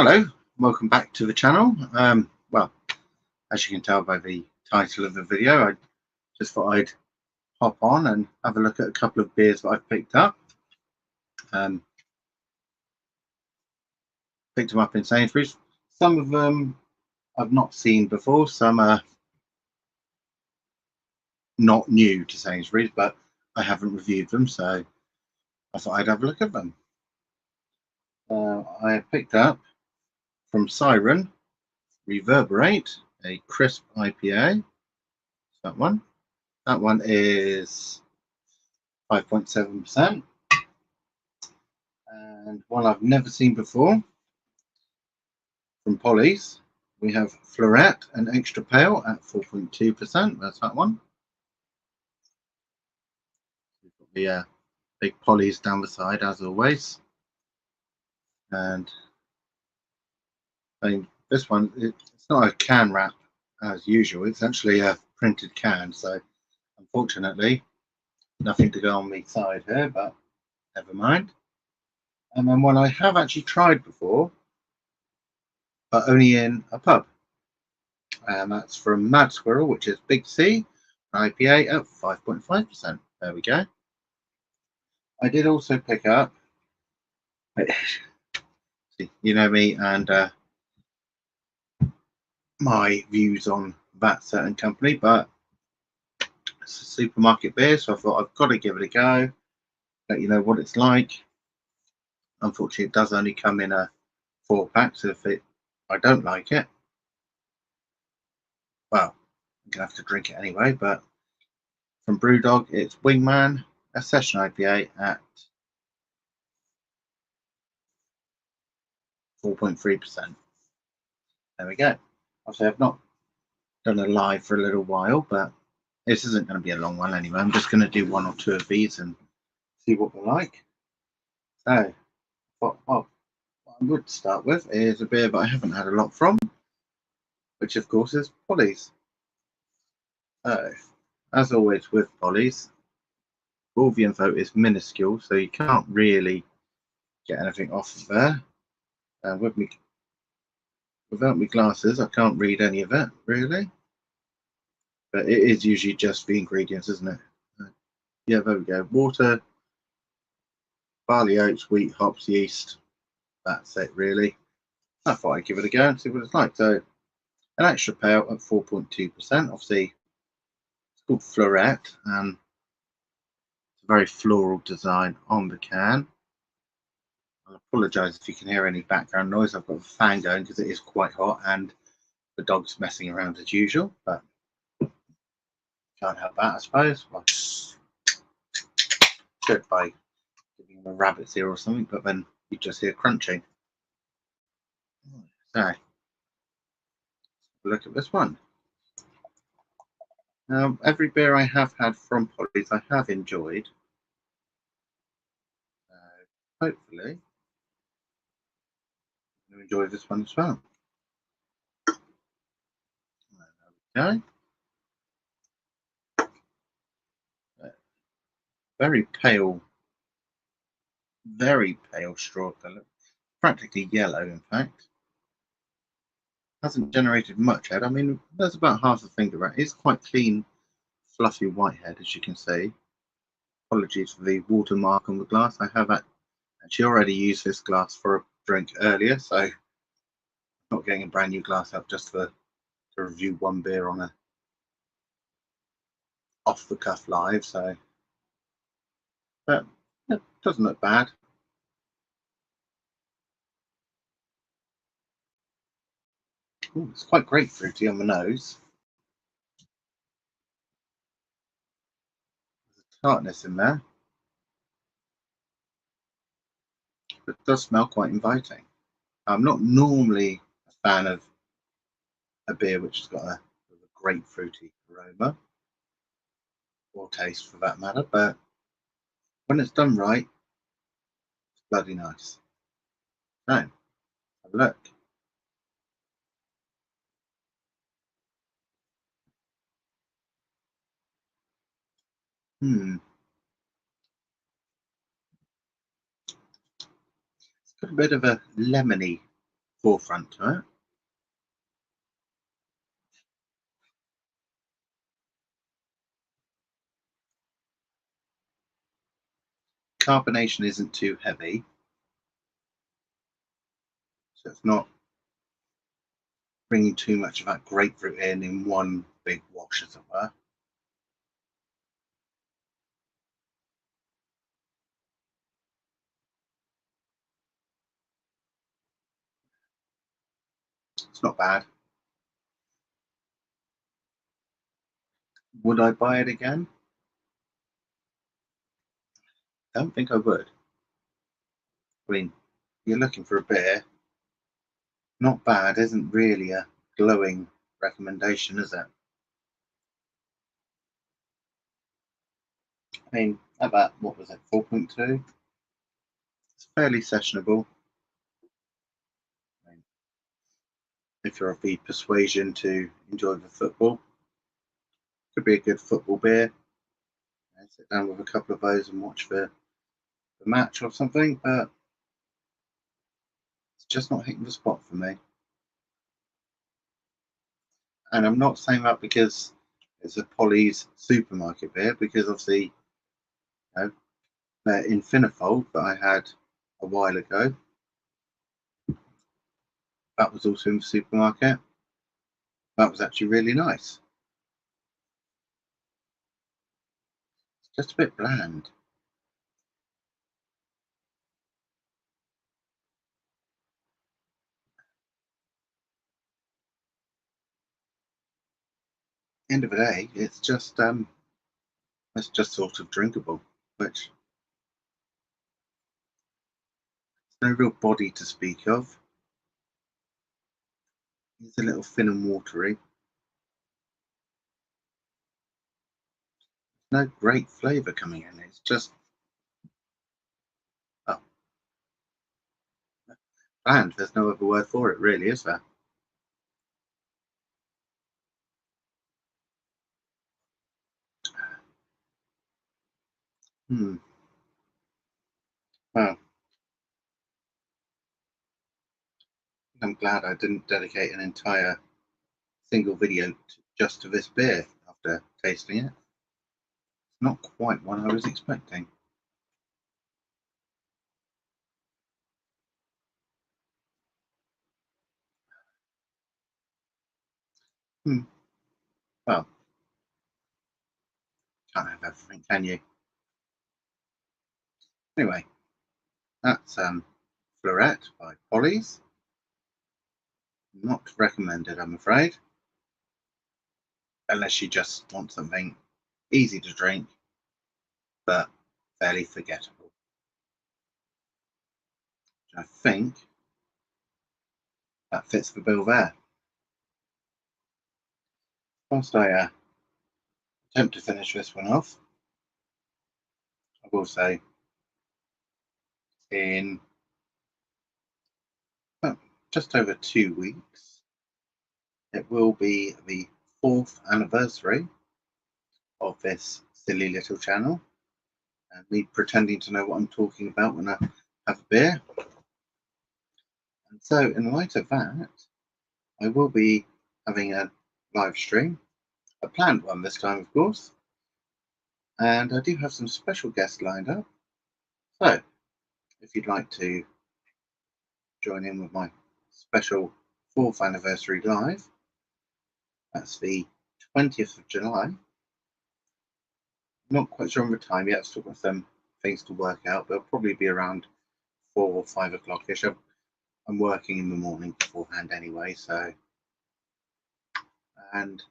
Hello, welcome back to the channel. Well, as you can tell by the title of the video, I just thought I'd hop on and have a look at a couple of beers that I've picked up. Picked them up in Sainsbury's. Some of them I've not seen before, some are not new to Sainsbury's, but I haven't reviewed them, so I thought I'd have a look at them. I picked up from Siren Reverberate, a crisp IPA. That one. That one is 5.7%. And one I've never seen before from Polly's, we have Floret and Extra Pale at 4.2%. That's that one. We've got the big Polly's down the side as always. And I mean, this one, it's not a can wrap as usual. It's actually a printed can. So unfortunately, nothing to go on the side here, but never mind. And then one I have actually tried before, but only in a pub. And that's from Mad Squirrel, which is Big C, IPA at 5.5%. There we go. I did also pick up, you know me and my views on that certain company, but it's a supermarket beer, so I thought I've got to give it a go, let you know what it's like. Unfortunately, it does only come in a 4-pack, so if I don't like it, well, I'm gonna have to drink it anyway. But from Brewdog, it's Wingman, a session IPA at 4.3%. There we go. Obviously, I've not done a live for a little while, but this isn't going to be a long one anyway. I'm just going to do one or two of these and see what they're like. So, what I would start with is a beer that I haven't had a lot from, which of course is Polly's. So, as always with Polly's, all the info is minuscule, so you can't really get anything off of there. And without my glasses, I can't read any of it really. But it is usually just the ingredients, isn't it? Yeah, there we go. Water, barley, oats, wheat, hops, yeast. That's it, really. I thought I'd give it a go and see what it's like. So, an Extra Pale at 4.2%. Obviously, it's called Floret, and it's a very floral design on the can. I'll apologise if you can hear any background noise. I've got a fan going because it is quite hot and the dog's messing around as usual, but can't help that, I suppose. Well, should by giving him a rabbit's ear or something, but then you just hear crunching. So, look at this one. Now, every beer I have had from Polly's I have enjoyed. Hopefully, you enjoy this one as well. There we go. Very pale straw colour. Practically yellow, in fact. Hasn't generated much head. I mean, there's about half a finger. It's quite clean, fluffy white head, as you can see. Apologies for the watermark on the glass. I have actually already used this glass for a drink earlier, so I'm not getting a brand new glass out just to review one beer on a off the cuff live. So, but it doesn't look bad. Ooh, it's quite grapefruity on the nose. There's a tartness in there. But it does smell quite inviting. I'm not normally a fan of a beer which has got a grapefruity aroma or taste for that matter, but when it's done right, it's bloody nice. So, have a look. It's got a bit of a lemony forefront to it. Carbonation isn't too heavy, so it's not bringing too much of that grapefruit in one big wash, as it were. It's not bad. Would I buy it again? I don't think I would. I mean, you're looking for a beer. Not bad isn't really a glowing recommendation, is it? I mean, about what was it, 4.2? It's fairly sessionable. I mean, if you're of the persuasion to enjoy the football, could be a good football beer. Sit down with a couple of those and watch the match or something, but it's just not hitting the spot for me. And I'm not saying that because it's a Polly's supermarket beer, because obviously, you know, the Infinifold that I had a while ago, that was also in the supermarket. That was actually really nice. It's just a bit bland. End of the day, it's just sort of drinkable, which there's no real body to speak of. It's a little thin and watery. No great flavour coming in. It's just oh, bland. There's no other word for it, really, is there? Hmm. Well, I'm glad I didn't dedicate an entire single video just to this beer after tasting it. It's not quite what I was expecting. Hmm. Well, can't have everything, can you? Anyway, that's Fleurette by Polly's. Not recommended, I'm afraid, unless you just want something easy to drink but fairly forgettable. I think that fits the bill there. Whilst I attempt to finish this one off, I will say in well, just over 2 weeks, it will be the 4th anniversary of this silly little channel, and me pretending to know what I'm talking about when I have a beer. And so, in light of that, I will be having a live stream, a planned one this time, of course, and I do have some special guests lined up. So, if you'd like to join in with my special 4th anniversary live, that's the 20th of July. Not quite sure on the time yet, still got some things to work out, but it'll probably be around 4 or 5 o'clock ish. I'm working in the morning beforehand anyway, so. And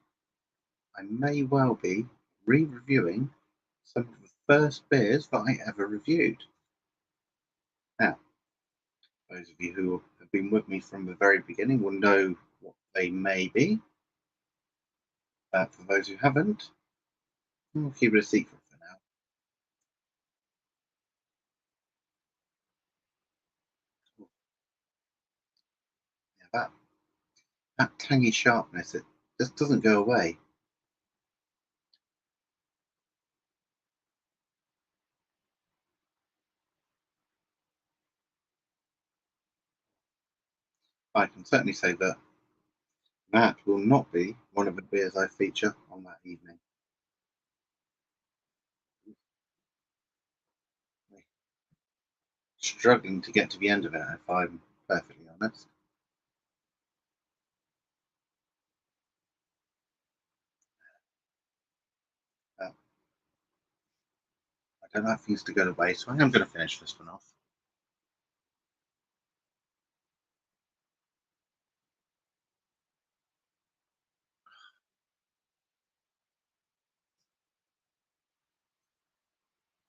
I may well be re reviewing some of the first beers that I ever reviewed. Now, those of you who have been with me from the very beginning will know what they may be. But for those who haven't, we'll keep it a secret for now. Yeah, that tangy sharpness, it just doesn't go away. I can certainly say that that will not be one of the beers I feature on that evening. Struggling to get to the end of it, if I'm perfectly honest. I don't like things to go to waste, so I am going to finish this one off.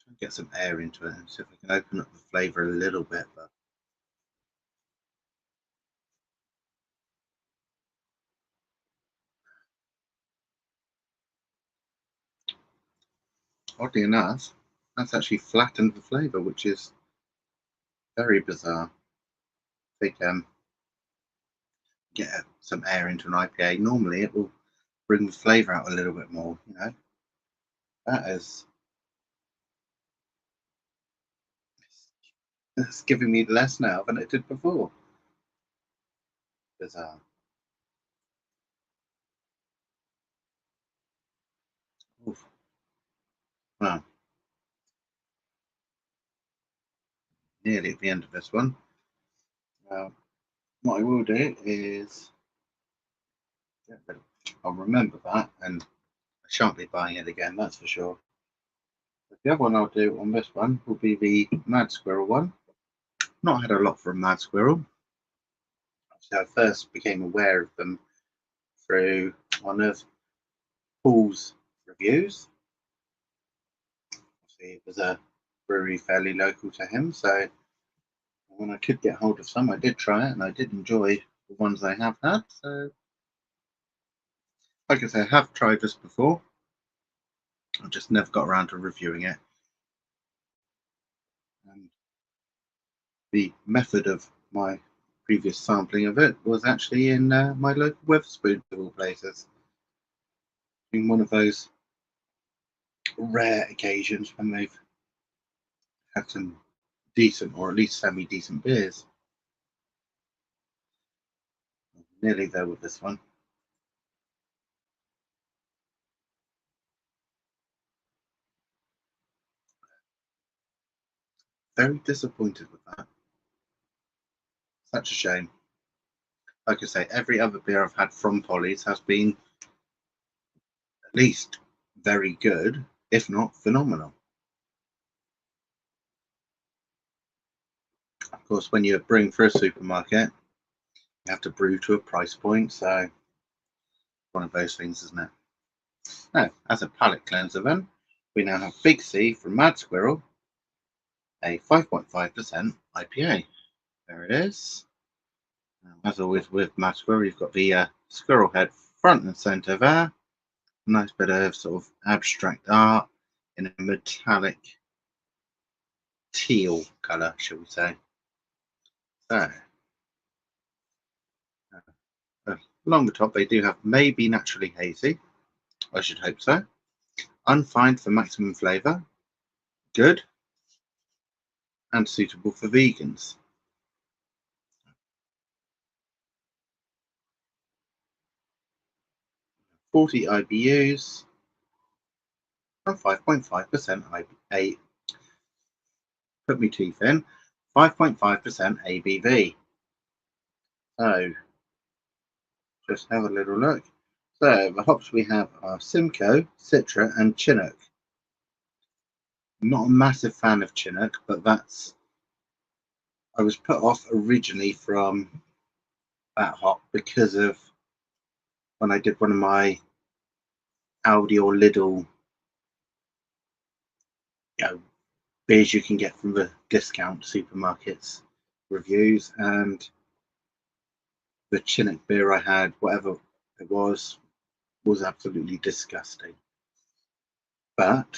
Try and get some air into it and see if we can open up the flavour a little bit. But oddly enough, that's actually flattened the flavour, which is very bizarre. I think get some air into an IPA. Normally, it will bring the flavour out a little bit more. You know, that is it's giving me less now than it did before. Bizarre. Oof. Well, nearly at the end of this one. What I will do is I'll remember that, and I shan't be buying it again, that's for sure. But the other one I'll do on this one will be the Mad Squirrel one. Not had a lot from Mad Squirrel. So I first became aware of them through one of Paul's reviews. Obviously, it was a brewery fairly local to him, so when I could get hold of some, I did try it, and I did enjoy the ones I have had. So, like I say, I have tried this before. I just never got around to reviewing it. And the method of my previous sampling of it was actually in my local Wetherspoons of all places. In one of those rare occasions when they've had some decent or at least semi-decent beers. Nearly there with this one. Very disappointed with that. Such a shame. Like I say, every other beer I've had from Polly's has been at least very good, if not phenomenal. Of course, when you're brewing for a supermarket, you have to brew to a price point, so one of those things, isn't it? Now, as a palate cleanser, then we now have Big C from Mad Squirrel, a 5.5% IPA. There it is. As always with Mad Squirrel, you've got the squirrel head front and center there. Nice bit of sort of abstract art in a metallic teal colour, shall we say. So, along the top, they do have maybe naturally hazy. I should hope so. Unfined for maximum flavour. Good. And suitable for vegans. 40 IBUs. And 5.5% IBA. Put me teeth in. 5.5% ABV. So, just have a little look. So, the hops we have are Simcoe, Citra, and Chinook. I'm not a massive fan of Chinook, but I was put off originally from that hop because of when I did one of my Aldi or Lidl, beers you can get from the discount supermarkets reviews, and the Chinook beer I had, whatever it was absolutely disgusting. But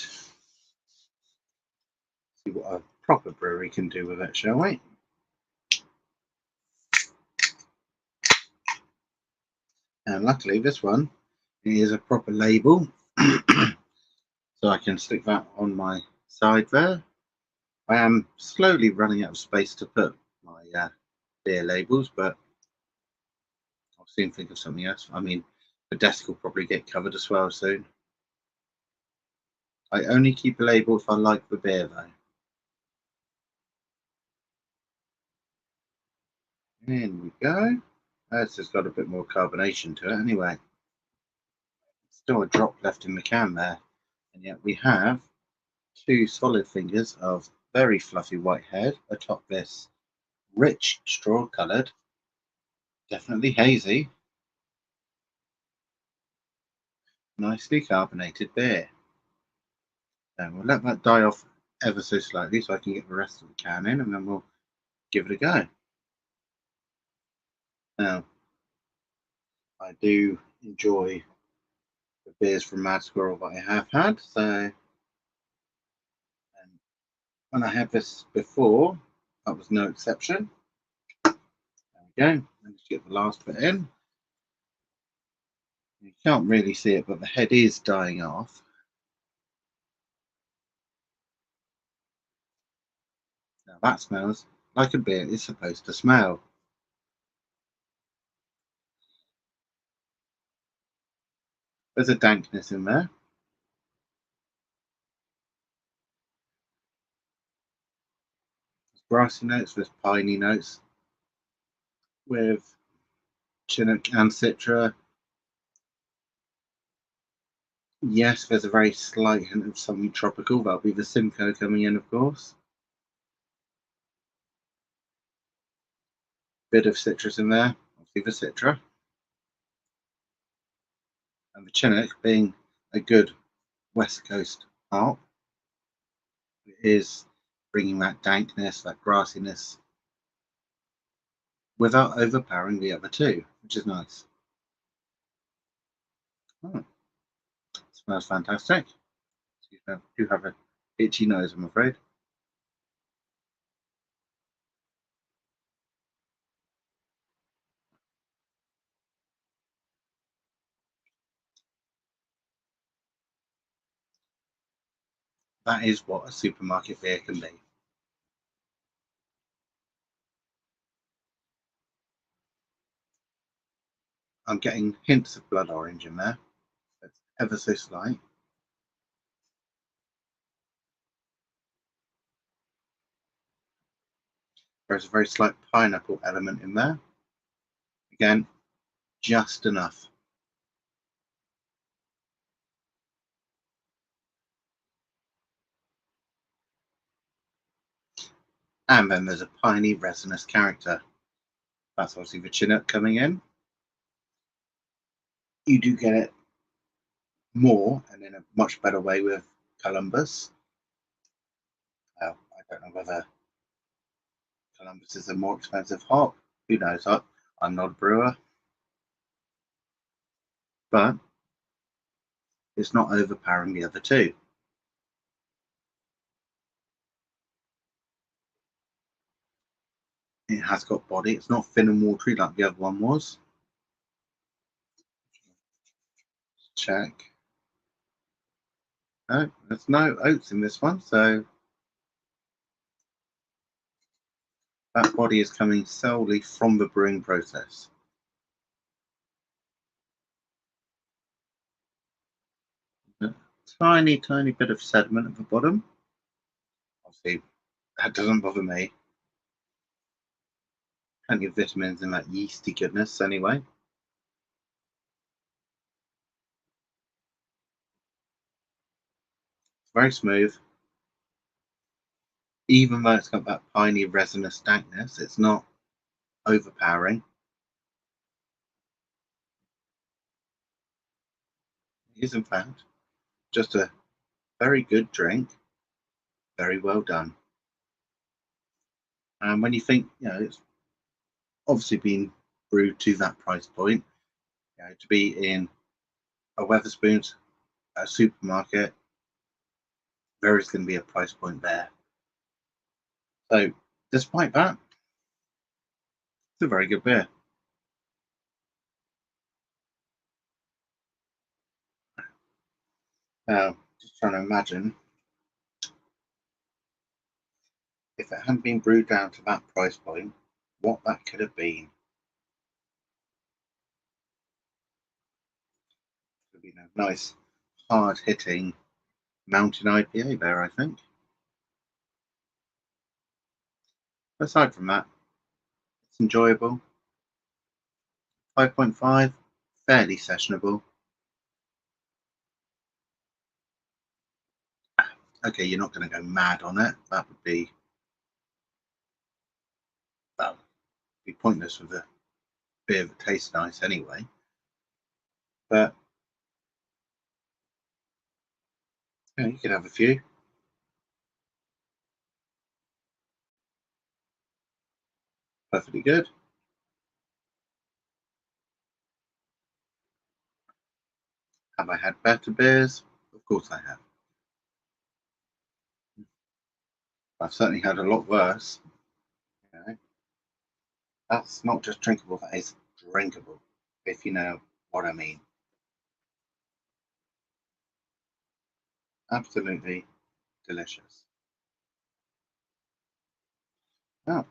see what a proper brewery can do with it, shall we? And luckily this one is a proper label, so I can stick that on my side there. I am slowly running out of space to put my beer labels, but I'll soon think of something else. I mean, the desk will probably get covered as well soon. I only keep a label if I like the beer, though. In we go. That's just got a bit more carbonation to it anyway. Still a drop left in the can there. And yet we have two solid fingers of very fluffy white head atop this rich straw coloured, definitely hazy, nicely carbonated beer. And we'll let that die off ever so slightly so I can get the rest of the can in, and then we'll give it a go. Now, I do enjoy the beers from Mad Squirrel that I have had, so and when I had this before, that was no exception. There we go. Let's get the last bit in. You can't really see it, but the head is dying off. Now that smells like a beer is supposed to smell. There's a dankness in there. There's grassy notes, there's piney notes with Chinook and Citra. Yes, there's a very slight hint of something tropical. That'll be the Simcoe coming in, of course. Bit of citrus in there, obviously the Citra. And the Chinook, being a good West Coast hop, is bringing that dankness, that grassiness, without overpowering the other two, which is nice. Oh, smells fantastic. I do have an itchy nose, I'm afraid. That is what a supermarket beer can be. I'm getting hints of blood orange in there. It's ever so slight. There's a very slight pineapple element in there. Again, just enough. And then there's a piney resinous character. That's obviously the Chinook coming in. You do get it more and in a much better way with Columbus. I don't know whether Columbus is a more expensive hop. Who knows? I'm not a brewer. But it's not overpowering the other two. It has got body. It's not thin and watery like the other one was. Check. No, there's no oats in this one, so that body is coming solely from the brewing process. A tiny, tiny bit of sediment at the bottom. Obviously, that doesn't bother me. Plenty of vitamins in that yeasty goodness, anyway. Very smooth. Even though it's got that piney resinous dankness, it's not overpowering. It is, in fact, just a very good drink. Very well done. And when you think, it's obviously been brewed to that price point, to be in a Weatherspoons, a supermarket, there is going to be a price point there. So, despite that, it's a very good beer. Now, just trying to imagine if it hadn't been brewed down to that price point, what that could have been. You know, nice, hard-hitting mountain IPA there, I think. Aside from that, it's enjoyable. 5.5, fairly sessionable. Okay, you're not going to go mad on it. That would be, well, be pointless with a beer that tastes nice anyway. But yeah, you could have a few. Perfectly good. Have I had better beers? Of course I have. I've certainly had a lot worse. You know? That's not just drinkable, that is drinkable, if you know what I mean. Absolutely delicious. Oh, I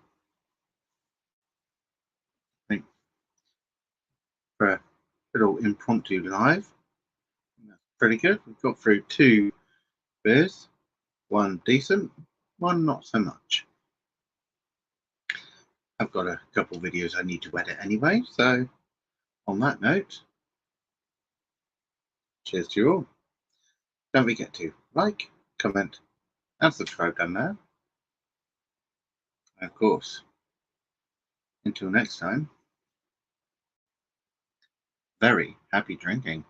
think for a little impromptu live, that's pretty good. We've got through 2 beers, 1 decent, 1 not so much. I've got a couple of videos I need to edit anyway, so on that note, cheers to you all. Don't forget to like, comment, and subscribe down there. And of course, until next time, very happy drinking.